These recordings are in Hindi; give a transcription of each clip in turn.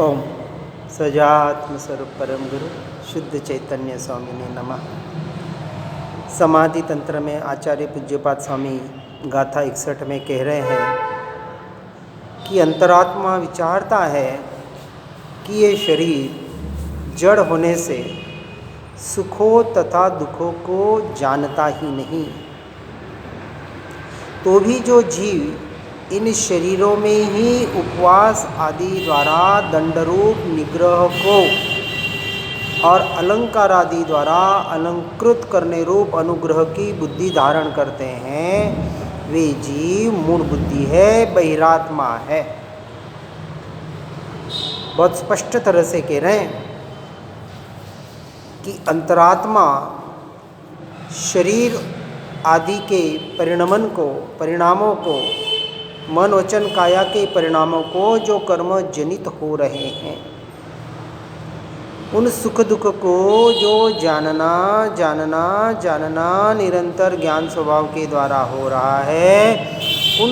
ओम सजात्म स्वरूप परम गुरु शुद्ध चैतन्य स्वामी ने नमः। समाधि तंत्र में आचार्य पूज्यपाद स्वामी गाथा 61 में कह रहे हैं कि अंतरात्मा विचारता है कि ये शरीर जड़ होने से सुखों तथा दुखों को जानता ही नहीं, तो भी जो जीव इन शरीरों में ही उपवास आदि द्वारा दंडरूप निग्रह को और अलंकार आदि द्वारा अलंकृत करने रूप अनुग्रह की बुद्धि धारण करते हैं, वे जीव मूढ़ बुद्धि है, बहिरात्मा है। बहुत स्पष्ट तरह से कह रहे हैं कि अंतरात्मा शरीर आदि के परिणामों को मन वचन काया के परिणामों को जो कर्म जनित हो रहे हैं, उन सुख दुख को जो जानना निरंतर ज्ञान स्वभाव के द्वारा हो रहा है, उन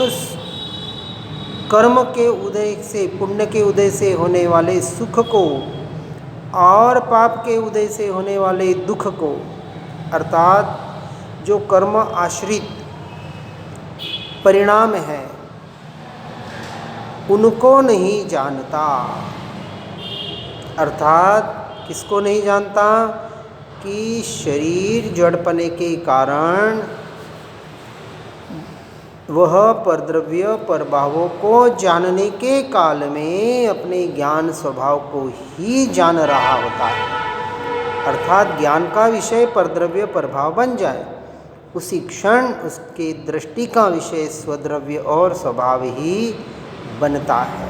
कर्म के उदय से, पुण्य के उदय से होने वाले सुख को और पाप के उदय से होने वाले दुख को, अर्थात जो कर्म आश्रित परिणाम है उनको नहीं जानता। अर्थात किसको नहीं जानता? कि शरीर जड़पने के कारण वह परद्रव्य परभावों को जानने के काल में अपने ज्ञान स्वभाव को ही जान रहा होता है। अर्थात ज्ञान का विषय परद्रव्य प्रभाव बन जाए, उसी क्षण उसके दृष्टि का विषय स्वद्रव्य और स्वभाव ही बनता है।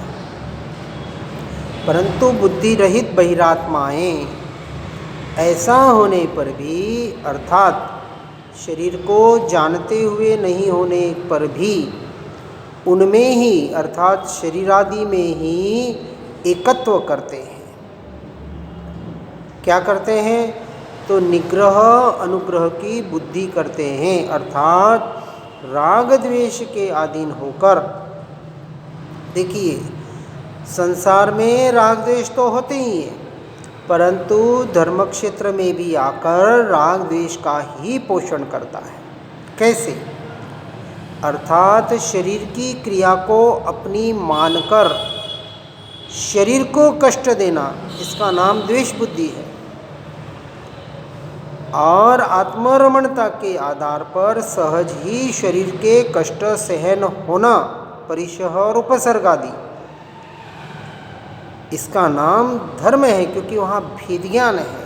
परंतु बुद्धि रहित बहिरात्माएं ऐसा होने पर भी, अर्थात शरीर को जानते हुए नहीं होने पर भी, उनमें ही अर्थात शरीरादि में ही एकत्व करते हैं। क्या करते हैं? तो निग्रह अनुग्रह की बुद्धि करते हैं, अर्थात राग द्वेष के अधीन होकर। देखिए, संसार में राग द्वेष तो होते ही हैं, परंतु धर्म क्षेत्र में भी आकर राग द्वेष का ही पोषण करता है। कैसे? अर्थात शरीर की क्रिया को अपनी मानकर शरीर को कष्ट देना, इसका नाम द्वेष बुद्धि है। और आत्मरमणता के आधार पर सहज ही शरीर के कष्ट सहन होना, परिशह और उपसर्ग आदि, इसका नाम धर्म है, क्योंकि वहाँ भेद ज्ञान है।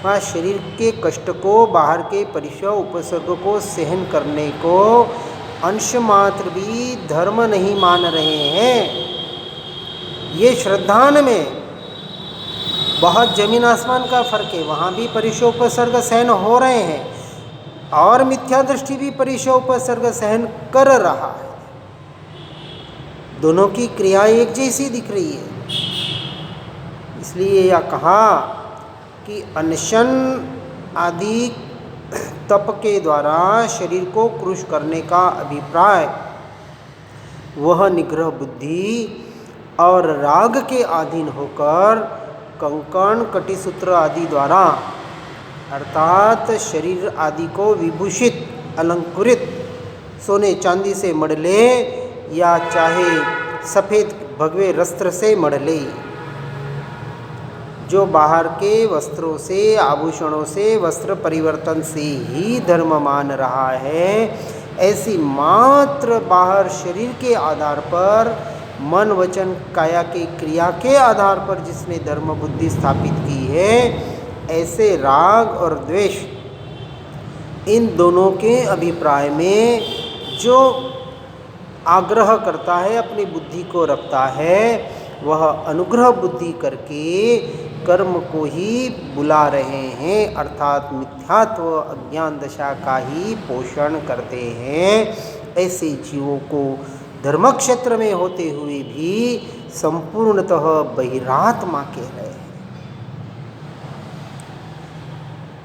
वहाँ शरीर के कष्ट को, बाहर के परिशह उपसर्ग को सहन करने को अंश मात्र भी धर्म नहीं मान रहे हैं। ये श्रद्धान में बहुत जमीन आसमान का फर्क है। वहाँ भी परिशह उपसर्ग सहन हो रहे हैं और मिथ्या दृष्टि भी परिशह उपसर्ग सहन कर रहा है। दोनों की क्रिया एक जैसी दिख रही है। इसलिए यह कहा कि अनशन आदि तप के द्वारा शरीर को क्रूश करने का अभिप्राय वह निग्रह बुद्धि और राग के अधीन होकर कंकण कटिसूत्र आदि द्वारा, अर्थात शरीर आदि को विभूषित अलंकृत सोने चांदी से मढ़ले या चाहे सफ़ेद भगवे वस्त्र से मढ़ले, जो बाहर के वस्त्रों से, आभूषणों से, वस्त्र परिवर्तन से ही धर्म मान रहा है, ऐसी मात्र बाहर शरीर के आधार पर, मन वचन काया के क्रिया के आधार पर जिसने धर्म बुद्धि स्थापित की है, ऐसे राग और द्वेष, इन दोनों के अभिप्राय में जो आग्रह करता है, अपनी बुद्धि को रखता है, वह अनुग्रह बुद्धि करके कर्म को ही बुला रहे हैं, अर्थात मिथ्यात्व अज्ञान दशा का ही पोषण करते हैं। ऐसे जीवों को धर्म क्षेत्र में होते हुए भी संपूर्णतः बहिरात्मा कह रहे हैं,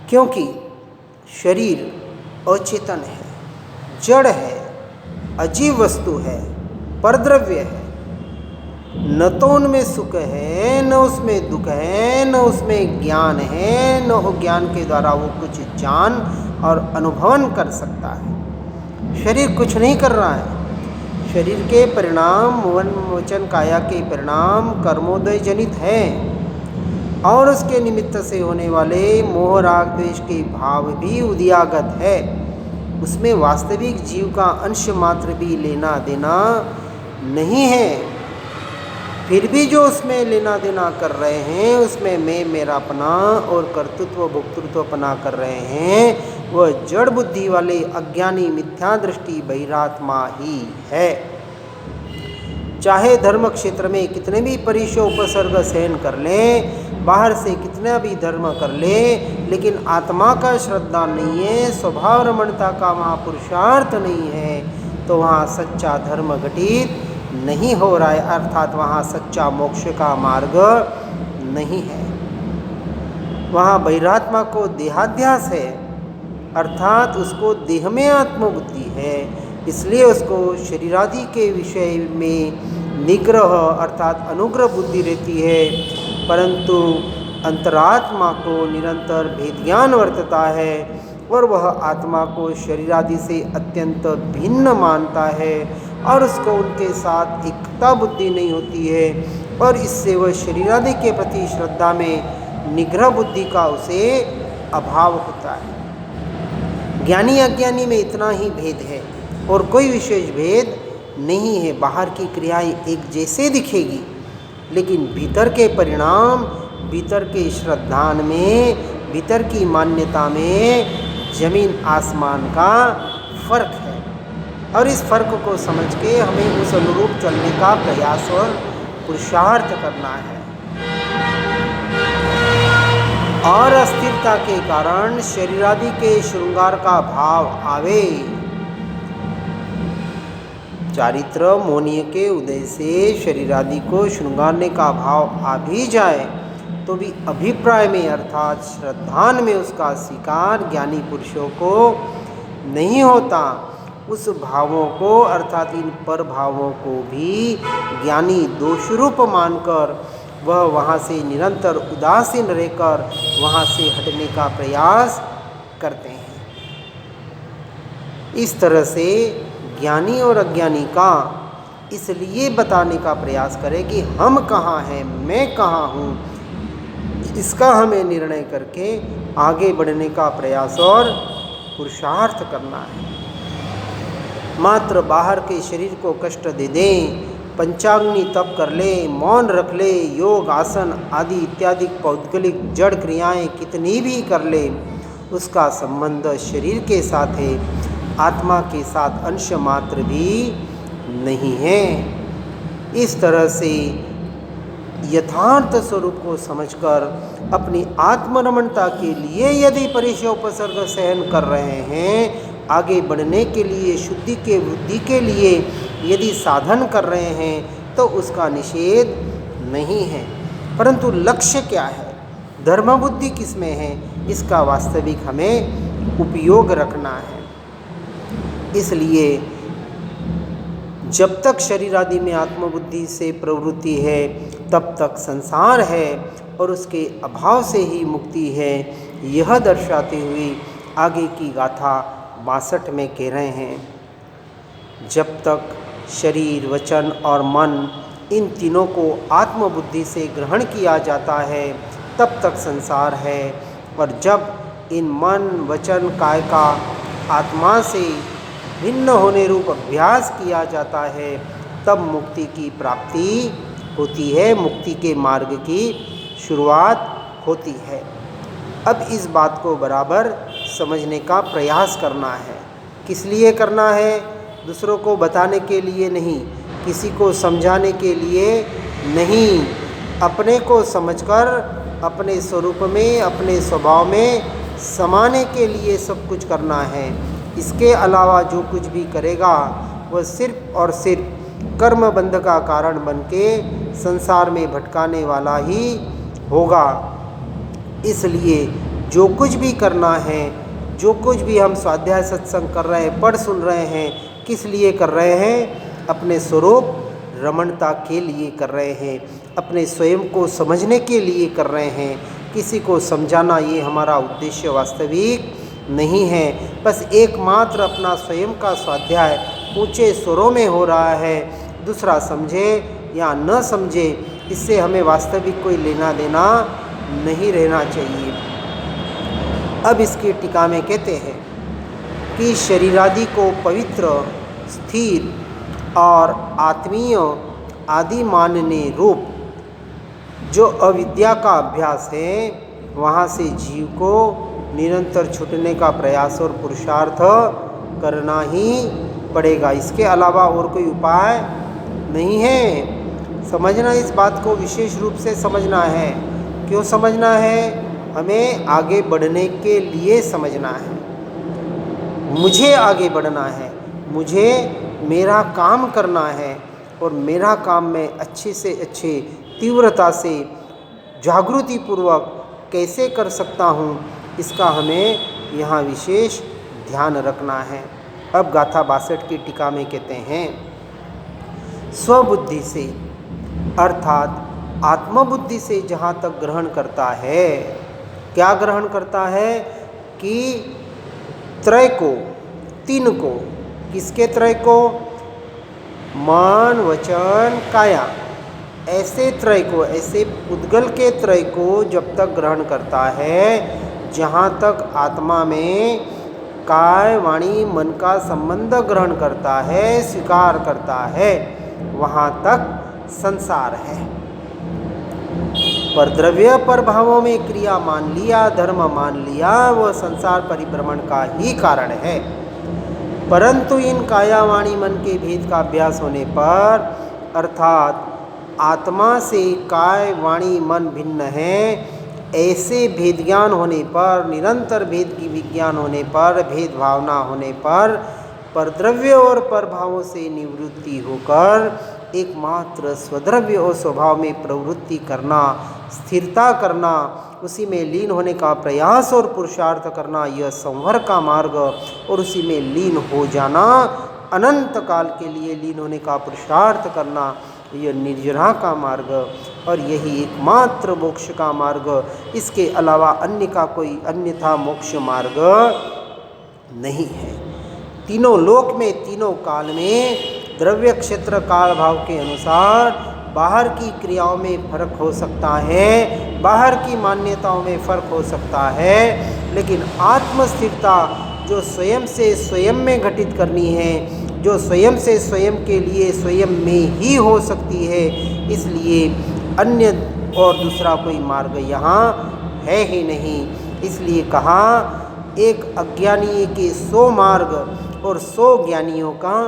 क्योंकि शरीर अचेतन है, जड़ है, अजीव वस्तु है, परद्रव्य है। न तो उनमें सुख है, न उसमें दुख है, न उसमें ज्ञान है, न वो ज्ञान के द्वारा वो कुछ जान और अनुभवन कर सकता है। शरीर कुछ नहीं कर रहा है। शरीर के परिणाम मन वचन काया के परिणाम कर्मोदय जनित है और उसके निमित्त से होने वाले मोह राग द्वेष के भाव भी उदयागत है। उसमें वास्तविक जीव का अंश मात्र भी लेना देना नहीं है। फिर भी जो उसमें लेना देना कर रहे हैं, उसमें मैं मेरापना और कर्तृत्व भोक्तृत्वपना कर रहे हैं, वह जड़ बुद्धि वाले अज्ञानी मिथ्या दृष्टि बहिरात्मा ही है। चाहे धर्म क्षेत्र में कितने भी परिशो उपसर्ग सहन कर लें, बाहर से कितना भी धर्म कर ले, लेकिन आत्मा का श्रद्धा नहीं है, स्वभाव रमणता का महापुरुषार्थ नहीं है, तो वहाँ सच्चा धर्म घटित नहीं हो रहा है, अर्थात वहाँ सच्चा मोक्ष का मार्ग नहीं है। वहाँ बहिरात्मा को देहाध्यास है, अर्थात उसको देह में आत्मबुद्धि है, इसलिए उसको शरीरादि के विषय में निग्रह अर्थात अनुग्रह बुद्धि रहती है, परंतु अंतरात्मा को निरंतर भेद ज्ञान वर्तता है और वह आत्मा को शरीरादि से अत्यंत भिन्न मानता है और उसको उनके साथ एकता बुद्धि नहीं होती है और इससे वह शरीरादि के प्रति श्रद्धा में निग्रह बुद्धि का उसे अभाव होता है। ज्ञानी अज्ञानी में इतना ही भेद है और कोई विशेष भेद नहीं है। बाहर की क्रियाएं एक जैसे दिखेगी, लेकिन भीतर के परिणाम, भीतर के श्रद्धान में, भीतर की मान्यता में जमीन आसमान का फर्क है और इस फर्क को समझ के हमें उस अनुरूप चलने का प्रयास और पुरुषार्थ करना है। और अस्थिरता के कारण शरीरादि के श्रृंगार का भाव आवे। चारित्र मोहनीय के उदय से शरीरादि को श्रृंगारने का भाव आ भी जाए तो भी अभिप्राय में अर्थात श्रद्धान में उसका स्वीकार ज्ञानी पुरुषों को नहीं होता। उस भावों को अर्थात इन पर भावों को भी ज्ञानी दोषरूप मानकर वह वहाँ से निरंतर उदासीन रहकर वहाँ से हटने का प्रयास करते हैं। इस तरह से ज्ञानी और अज्ञानी का इसलिए बताने का प्रयास करें कि हम कहाँ हैं, मैं कहाँ हूँ, इसका हमें निर्णय करके आगे बढ़ने का प्रयास और पुरुषार्थ करना है। मात्र बाहर के शरीर को कष्ट दे दें, पंचाग्नि तप कर ले, मौन रख ले, योग आसन आदि इत्यादि पौद्गलिक जड़ क्रियाएं कितनी भी कर ले, उसका संबंध शरीर के साथ है, आत्मा के साथ अंश मात्र भी नहीं है। इस तरह से यथार्थ स्वरूप को समझकर अपनी आत्मरमणता के लिए यदि परिचय उपसर्ग सहन कर रहे हैं, आगे बढ़ने के लिए, शुद्धि के वृद्धि के लिए यदि साधन कर रहे हैं तो उसका निषेध नहीं है, परंतु लक्ष्य क्या है, धर्म बुद्धि किस में है, इसका वास्तविक हमें उपयोग रखना है। इसलिए जब तक शरीर आदि में आत्मबुद्धि से प्रवृत्ति है तब तक संसार है और उसके अभाव से ही मुक्ति है, यह दर्शाते हुए आगे की गाथा 62 में कह रहे हैं। जब तक शरीर, वचन और मन इन तीनों को आत्मबुद्धि से ग्रहण किया जाता है तब तक संसार है, और जब इन मन, वचन, काय का आत्मा से भिन्न होने रूप अभ्यास किया जाता है तब मुक्ति की प्राप्ति होती है, मुक्ति के मार्ग की शुरुआत होती है। अब इस बात को बराबर समझने का प्रयास करना है। किस लिए करना है? दूसरों को बताने के लिए नहीं, किसी को समझाने के लिए नहीं, अपने को समझकर अपने स्वरूप में, अपने स्वभाव में समाने के लिए सब कुछ करना है। इसके अलावा जो कुछ भी करेगा वह सिर्फ और सिर्फ कर्म बंध का कारण बन के संसार में भटकाने वाला ही होगा। इसलिए जो कुछ भी करना है, जो कुछ भी हम स्वाध्याय सत्संग कर रहे हैं, पढ़ सुन रहे हैं, किस लिए कर रहे हैं? अपने स्वरूप रमणता के लिए कर रहे हैं, अपने स्वयं को समझने के लिए कर रहे हैं। किसी को समझाना ये हमारा उद्देश्य वास्तविक नहीं है। बस एकमात्र अपना स्वयं का स्वाध्याय ऊंचे स्वरों में हो रहा है। दूसरा समझे या न समझे, इससे हमें वास्तविक कोई लेना देना नहीं रहना चाहिए। अब इसकी टीका में कहते हैं कि शरीरादि को पवित्र, स्थिर और आत्मीय आदि मानने रूप जो अविद्या का अभ्यास है, वहाँ से जीव को निरंतर छूटने का प्रयास और पुरुषार्थ करना ही पड़ेगा। इसके अलावा और कोई उपाय नहीं है। समझना, इस बात को विशेष रूप से समझना है। क्यों समझना है? हमें आगे बढ़ने के लिए समझना है। मुझे आगे बढ़ना है, मुझे मेरा काम करना है, और मेरा काम मैं अच्छे से अच्छे तीव्रता से जागृतिपूर्वक कैसे कर सकता हूँ, इसका हमें यहाँ विशेष ध्यान रखना है। अब गाथा 62 की टीका में कहते हैं, स्वबुद्धि से अर्थात आत्मबुद्धि से जहाँ तक ग्रहण करता है, क्या ग्रहण करता है कि त्रय को, तीन को, किसके त्रय को? मन, वचन, काया, ऐसे त्रय को, ऐसे पुद्गल के त्रय को जब तक ग्रहण करता है, जहाँ तक आत्मा में काय, वाणी, मन का संबंध ग्रहण करता है, स्वीकार करता है, वहाँ तक संसार है। पर द्रव्य पर भावों में क्रिया मान लिया, धर्म मान लिया, वह संसार परिभ्रमण का ही कारण है। परंतु इन काया, वाणी, मन के भेद का अभ्यास होने पर, अर्थात आत्मा से काय, वाणी, मन भिन्न है, ऐसे भेद ज्ञान होने पर, निरंतर भेद की विज्ञान होने पर, भेद भावना होने पर द्रव्य और पर भावों से निवृत्ति होकर एकमात्र स्वद्रव्य और स्वभाव में प्रवृत्ति करना, स्थिरता करना, उसी में लीन होने का प्रयास और पुरुषार्थ करना, यह संवर का मार्ग, और उसी में लीन हो जाना, अनंत काल के लिए लीन होने का पुरुषार्थ करना, यह निर्जरा का मार्ग, और यही एकमात्र मोक्ष का मार्ग। इसके अलावा अन्य का कोई अन्यथा मोक्ष मार्ग नहीं है। तीनों लोक में, तीनों काल में द्रव्य क्षेत्र काल भाव के अनुसार बाहर की क्रियाओं में फर्क हो सकता है, बाहर की मान्यताओं में फर्क हो सकता है, लेकिन आत्मस्थिरता जो स्वयं से स्वयं में घटित करनी है, जो स्वयं से स्वयं के लिए स्वयं में ही हो सकती है, इसलिए अन्य और दूसरा कोई मार्ग यहाँ है ही नहीं। इसलिए कहा, एक अज्ञानी के 100 मार्ग और 100 ज्ञानियों का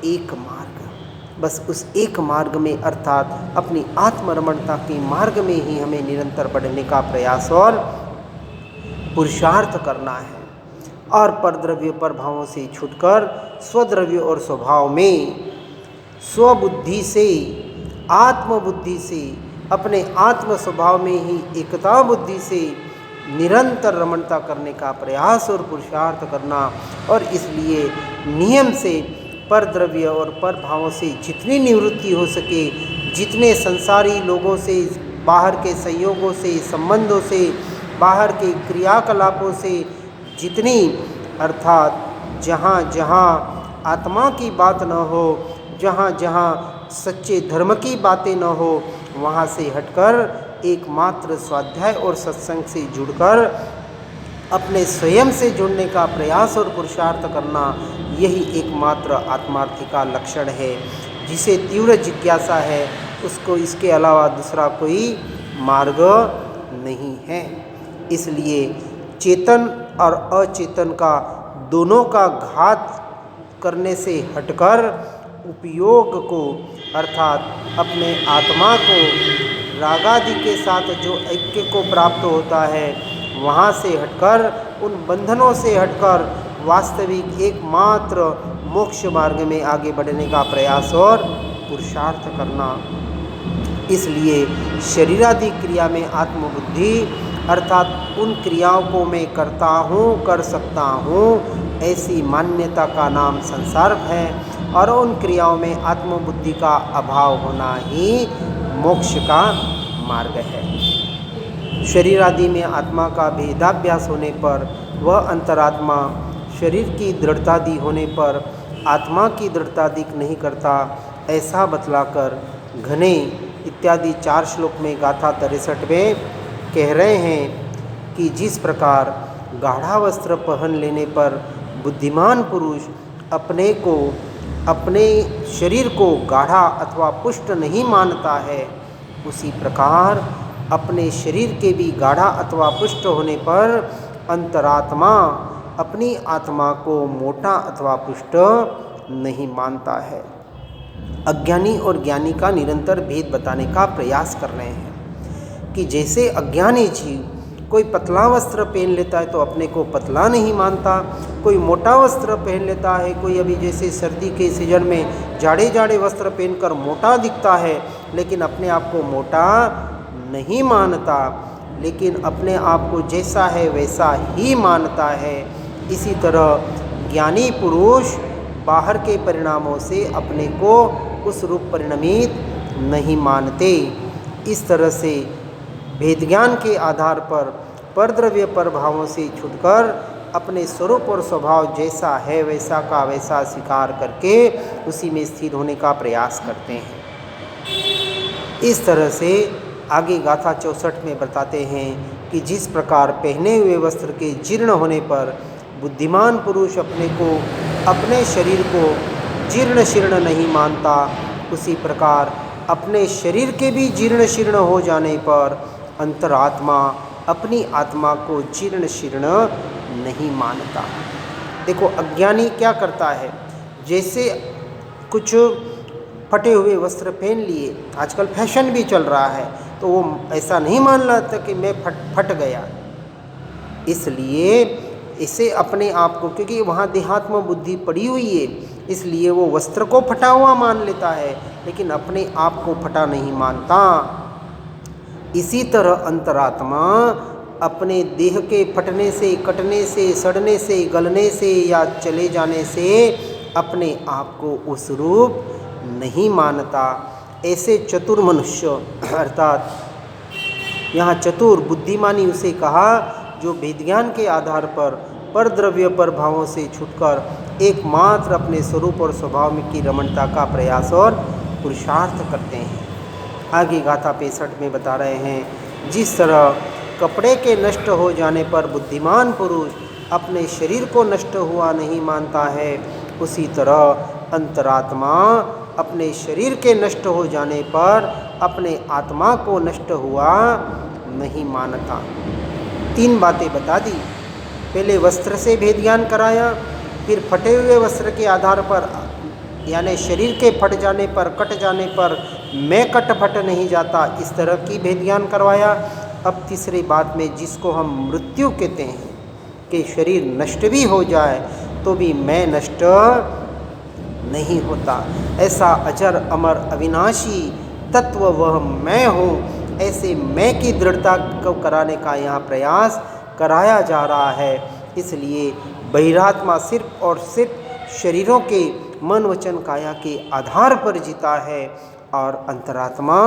एक मार्ग। बस उस एक मार्ग में, अर्थात अपनी आत्मरमणता के मार्ग में ही हमें निरंतर बढ़ने का प्रयास और पुरुषार्थ करना है, और परद्रव्य पर भावों से छूटकर स्वद्रव्य और स्वभाव में स्वबुद्धि से, आत्मबुद्धि से, अपने आत्म स्वभाव में ही एकता बुद्धि से निरंतर रमणता करने का प्रयास और पुरुषार्थ करना, और इसलिए नियम से पर द्रव्य और पर भावों से जितनी निवृत्ति हो सके, जितने संसारी लोगों से, बाहर के संयोगों से, संबंधों से, बाहर के क्रियाकलापों से जितनी, अर्थात जहाँ जहाँ आत्मा की बात न हो, जहाँ जहाँ सच्चे धर्म की बातें न हो, वहाँ से हटकर एकमात्र स्वाध्याय और सत्संग से जुड़कर अपने स्वयं से जुड़ने का प्रयास और पुरुषार्थ करना, यही एकमात्र आत्मार्थी का लक्षण है। जिसे तीव्र जिज्ञासा है, उसको इसके अलावा दूसरा कोई मार्ग नहीं है। इसलिए चेतन और अचेतन का दोनों का घात करने से हटकर उपयोग को, अर्थात अपने आत्मा को रागादि के साथ जो ऐक्य को प्राप्त होता है, वहाँ से हटकर, उन बंधनों से हटकर वास्तविक एकमात्र मोक्ष मार्ग में आगे बढ़ने का प्रयास और पुरुषार्थ करना। इसलिए शरीरादि क्रिया में आत्मबुद्धि, अर्थात उन क्रियाओं को मैं करता हूँ, कर सकता हूँ, ऐसी मान्यता का नाम संसार है। और उन क्रियाओं में आत्मबुद्धि का अभाव होना ही मोक्ष का मार्ग है। शरीर आदि में आत्मा का भेदाभ्यास होने पर वह अंतरात्मा शरीर की दृढ़तादि होने पर आत्मा की दृढ़तादि नहीं करता, ऐसा बतलाकर घने इत्यादि 4 श्लोक में गाथा 63 में कह रहे हैं कि जिस प्रकार गाढ़ा वस्त्र पहन लेने पर बुद्धिमान पुरुष अपने शरीर को गाढ़ा अथवा पुष्ट नहीं मानता है, उसी प्रकार अपने शरीर के भी गाढ़ा अथवा पुष्ट होने पर अंतरात्मा अपनी आत्मा को मोटा अथवा पुष्ट नहीं मानता है। अज्ञानी और ज्ञानी का निरंतर भेद बताने का प्रयास कर रहे हैं कि जैसे अज्ञानी जीव कोई पतला वस्त्र पहन लेता है तो अपने को पतला नहीं मानता, कोई मोटा वस्त्र पहन लेता है, कोई अभी जैसे सर्दी के सीजन में जाड़े जाड़े वस्त्र पहनकर मोटा दिखता है लेकिन अपने आप को मोटा नहीं मानता, लेकिन अपने आप को जैसा है वैसा ही मानता है। इसी तरह ज्ञानी पुरुष बाहर के परिणामों से अपने को उस रूप परिणमित नहीं मानते। इस तरह से भेद ज्ञान के आधार पर परद्रव्य प्रभावों से छूटकर अपने स्वरूप और स्वभाव जैसा है वैसा का वैसा स्वीकार करके उसी में स्थिर होने का प्रयास करते हैं। इस तरह से आगे गाथा 64 में बताते हैं कि जिस प्रकार पहने हुए वस्त्र के जीर्ण होने पर बुद्धिमान पुरुष अपने शरीर को जीर्ण शीर्ण नहीं मानता, उसी प्रकार अपने शरीर के भी जीर्ण शीर्ण हो जाने पर अंतरात्मा अपनी आत्मा को जीर्ण शीर्ण नहीं मानता। देखो अज्ञानी क्या करता है, जैसे कुछ फटे हुए वस्त्र पहन लिए, आजकल फैशन भी चल रहा है, तो वो ऐसा नहीं मान लेता कि मैं फट गया, इसलिए इसे अपने आप को, क्योंकि वहाँ देहात्म बुद्धि पड़ी हुई है, इसलिए वो वस्त्र को फटा हुआ मान लेता है लेकिन अपने आप को फटा नहीं मानता। इसी तरह अंतरात्मा अपने देह के फटने से, कटने से, सड़ने से, गलने से या चले जाने से अपने आप को उस रूप नहीं मानता। ऐसे चतुर मनुष्य, अर्थात यहाँ चतुर बुद्धिमानी उसे कहा जो वेदज्ञान के आधार पर परद्रव्य प्रभावों से छूटकर एकमात्र अपने स्वरूप और स्वभाव में की रमणता का प्रयास और पुरुषार्थ करते हैं। आगे गाथा 65 में बता रहे हैं, जिस तरह कपड़े के नष्ट हो जाने पर बुद्धिमान पुरुष अपने शरीर को नष्ट हुआ नहीं मानता है, उसी तरह अंतरात्मा अपने शरीर के नष्ट हो जाने पर अपने आत्मा को नष्ट हुआ नहीं मानता। 3 बातें बता दी, पहले वस्त्र से भेद ज्ञान कराया, फिर फटे हुए वस्त्र के आधार पर यानी शरीर के फट जाने पर, कट जाने पर मैं कट फट नहीं जाता, इस तरह की भेद ज्ञान करवाया। अब तीसरी बात में जिसको हम मृत्यु कहते हैं कि शरीर नष्ट भी हो जाए तो भी मैं नष्ट नहीं होता, ऐसा अजर अमर अविनाशी तत्व वह मैं हूँ, ऐसे मैं की दृढ़ता को कराने का यहाँ प्रयास कराया जा रहा है। इसलिए बहिरात्मा सिर्फ और सिर्फ शरीरों के मन वचन काया के आधार पर जीता है और अंतरात्मा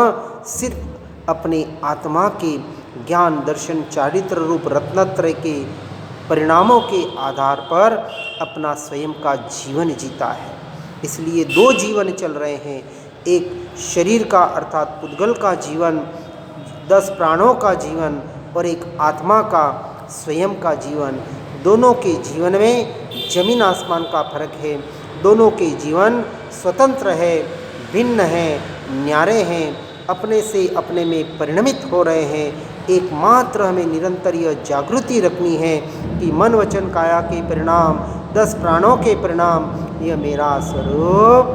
सिर्फ अपने आत्मा के ज्ञान दर्शन चारित्र रूप रत्नत्रय के परिणामों के आधार पर अपना स्वयं का जीवन जीता है। इसलिए 2 जीवन चल रहे हैं, एक शरीर का अर्थात पुद्गल का जीवन, 10 प्राणों का जीवन, और एक आत्मा का स्वयं का जीवन। दोनों के जीवन में जमीन आसमान का फर्क है, दोनों के जीवन स्वतंत्र है, भिन्न है, न्यारे हैं, अपने से अपने में परिणमित हो रहे हैं। एकमात्र हमें निरंतर यह जागृति रखनी है कि मन वचन काया के परिणाम, 10 प्राणों के परिणाम, यह मेरा स्वरूप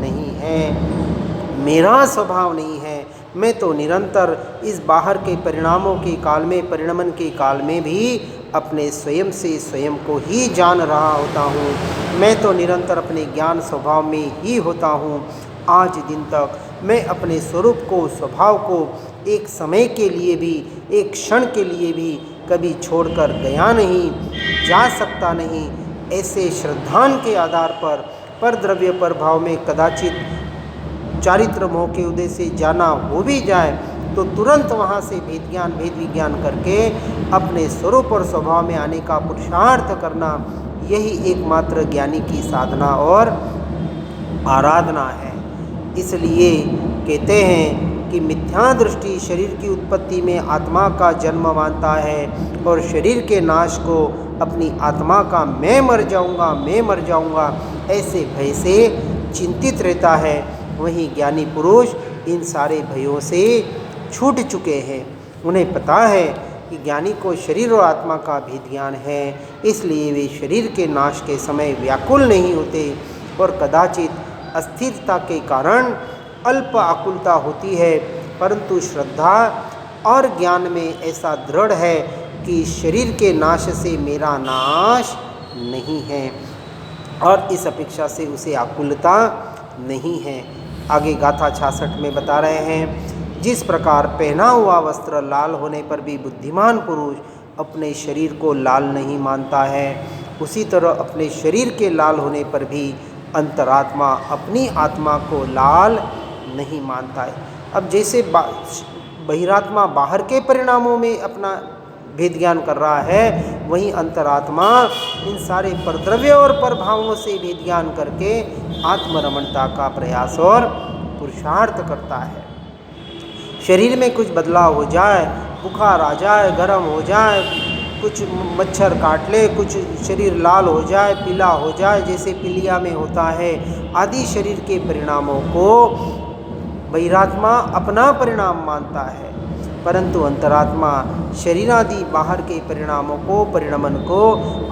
नहीं है, मेरा स्वभाव नहीं है। मैं तो निरंतर इस बाहर के परिणामों के काल में, परिणमन के काल में भी अपने स्वयं से स्वयं को ही जान रहा होता हूँ। मैं तो निरंतर अपने ज्ञान स्वभाव में ही होता हूँ। आज दिन तक मैं अपने स्वरूप को, स्वभाव को एक समय के लिए भी, एक क्षण के लिए भी कभी छोड़कर गया नहीं, जा सकता नहीं। ऐसे श्रद्धान के आधार पर पर द्रव्य पर भाव में कदाचित चारित्र मोह के उदय से जाना हो भी जाए तो तुरंत वहाँ से भेद विज्ञान करके अपने स्वरूप और स्वभाव में आने का पुरुषार्थ करना, यही एकमात्र ज्ञानी की साधना और आराधना है। इसलिए कहते हैं कि मिथ्या दृष्टि शरीर की उत्पत्ति में आत्मा का जन्म मानता है और शरीर के नाश को अपनी आत्मा का मैं मर जाऊंगा ऐसे भय से चिंतित रहता है। वहीं ज्ञानी पुरुष इन सारे भयों से छूट चुके हैं। उन्हें पता है कि ज्ञानी को शरीर और आत्मा का भेद ज्ञान है, इसलिए वे शरीर के नाश के समय व्याकुल नहीं होते और कदाचित अस्थिरता के कारण अल्प आकुलता होती है, परंतु श्रद्धा और ज्ञान में ऐसा दृढ़ है कि शरीर के नाश से मेरा नाश नहीं है और इस अपेक्षा से उसे आकुलता नहीं है। आगे गाथा 66 में बता रहे हैं, जिस प्रकार पहना हुआ वस्त्र लाल होने पर भी बुद्धिमान पुरुष अपने शरीर को लाल नहीं मानता है, उसी तरह अपने शरीर के लाल होने पर भी अंतरात्मा अपनी आत्मा को लाल नहीं मानता है। अब जैसे बहिरात्मा बाहर के परिणामों में अपना भेद ज्ञान कर रहा है, वहीं अंतरात्मा इन सारे परद्रव्य और परभावों से भेद ज्ञान करके आत्मरमणता का प्रयास और पुरुषार्थ करता है। शरीर में कुछ बदलाव हो जाए, बुखार आ जाए, गर्म हो जाए, कुछ मच्छर काट ले, कुछ शरीर लाल हो जाए, पीला हो जाए जैसे पीलिया में होता है, आदि शरीर के परिणामों को बहिरात्मा अपना परिणाम मानता है, परंतु अंतरात्मा शरीर आदि बाहर के परिणामों को, परिणमन को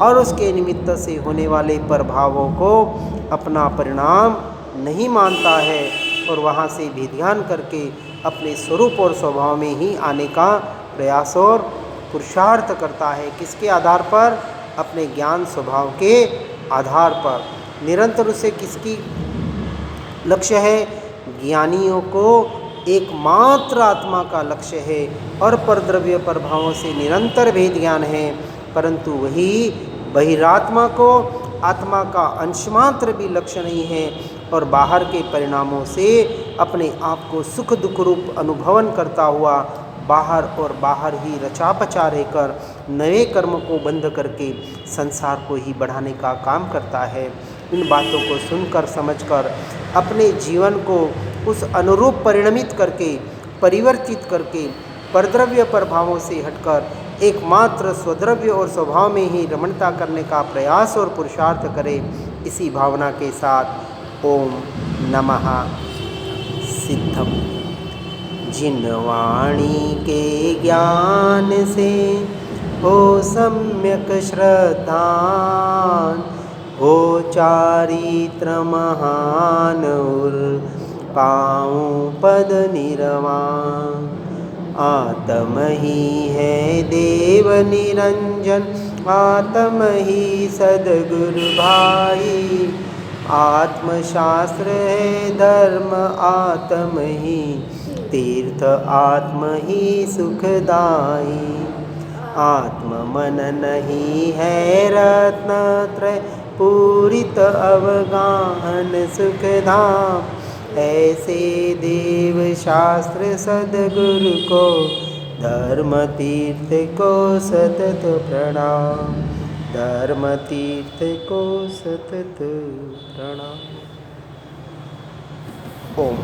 और उसके निमित्त से होने वाले प्रभावों को अपना परिणाम नहीं मानता है और वहाँ से भेदज्ञान करके अपने स्वरूप और स्वभाव में ही आने का प्रयास और पुरुषार्थ करता है। किसके आधार पर? अपने ज्ञान स्वभाव के आधार पर। निरंतर उसे किसकी लक्ष्य है? ज्ञानियों को एकमात्र आत्मा का लक्ष्य है और परद्रव्य प्रभावों से निरंतर भेद ज्ञान है, परंतु वही बहिरात्मा को आत्मा का अंशमात्र भी लक्ष्य नहीं है और बाहर के परिणामों से अपने आप को सुख दुख रूप अनुभवन करता हुआ बाहर और बाहर ही रचा पचा रहकर नए कर्म को बंद करके संसार को ही बढ़ाने का काम करता है। इन बातों को सुनकर समझकर अपने जीवन को उस अनुरूप परिणमित करके, परिवर्तित करके परद्रव्य प्रभावों से हटकर एकमात्र स्वद्रव्य और स्वभाव में ही रमणता करने का प्रयास और पुरुषार्थ करे। इसी भावना के साथ ओम नमः सिद्धम। जिन वाणी के ज्ञान से हो सम्यक श्रद्धान, हो चारित्र महान उर पाऊँ पद निर्वाण। आत्म ही है देव निरंजन, आत्म ही सदगुरु भाई। आत्मशास्त्र है धर्म, आत्म ही तीर्थ, आत्म ही सुखदाई। आत्म मन नहीं है रत्नत्रय, पूरित अवगाहन सुखधाम। ऐसे देव शास्त्र सदगुरु को, धर्म तीर्थ को सतत प्रणाम। धर्म तीर्थ को सतत प्रणाम। ओम।